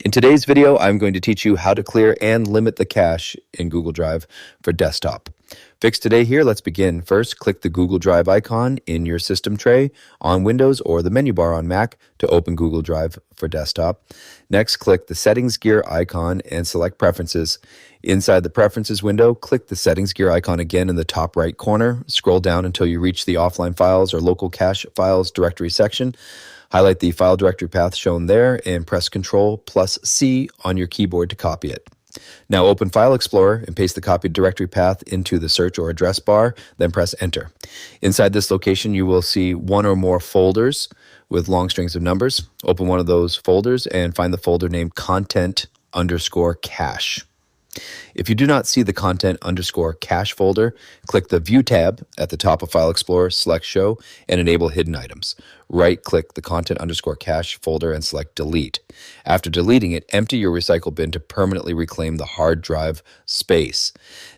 In today's video, I'm going to teach you how to clear and limit the cache in Google Drive for desktop. Fix today here, let's begin. First, click the Google Drive icon in your system tray on Windows or the menu bar on Mac to open Google Drive for desktop. Next, click the Settings gear icon and select Preferences. Inside the Preferences window, click the Settings gear icon again in the top right corner. Scroll down until you reach the Offline Files or Local Cache Files directory section. Highlight the file directory path shown there and press Ctrl+C on your keyboard to copy it. Now open File Explorer and paste the copied directory path into the search or address bar, then press Enter. Inside this location, you will see one or more folders with long strings of numbers. Open one of those folders and find the folder named Content_Cache. If you do not see the Content_Cache folder, click the View tab at the top of File Explorer, select Show, and enable Hidden Items. Right-click the Content_Cache folder and select Delete. After deleting it, empty your recycle bin to permanently reclaim the hard drive space.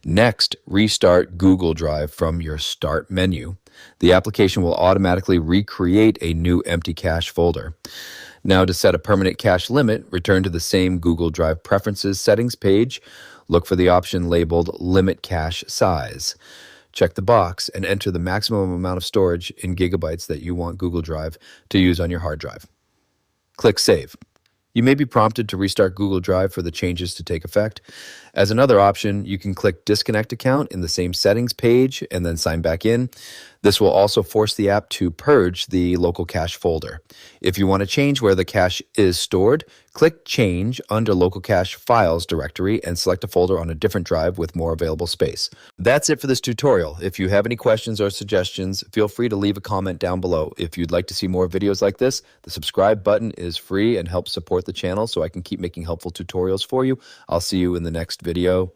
Next, restart Google Drive from your Start menu. The application will automatically recreate a new empty cache folder. Now, to set a permanent cache limit, return to the same Google Drive Preferences settings page. Look for the option labeled Limit Cache Size. Check the box and enter the maximum amount of storage in gigabytes that you want Google Drive to use on your hard drive. Click Save. You may be prompted to restart Google Drive for the changes to take effect. As another option, you can click Disconnect Account in the same settings page and then sign back in. This will also force the app to purge the local cache folder. If you want to change where the cache is stored, click Change under Local Cache Files directory and select a folder on a different drive with more available space. That's it for this tutorial. If you have any questions or suggestions, feel free to leave a comment down below. If you'd like to see more videos like this, the subscribe button is free and helps support the channel so I can keep making helpful tutorials for you. I'll see you in the next video.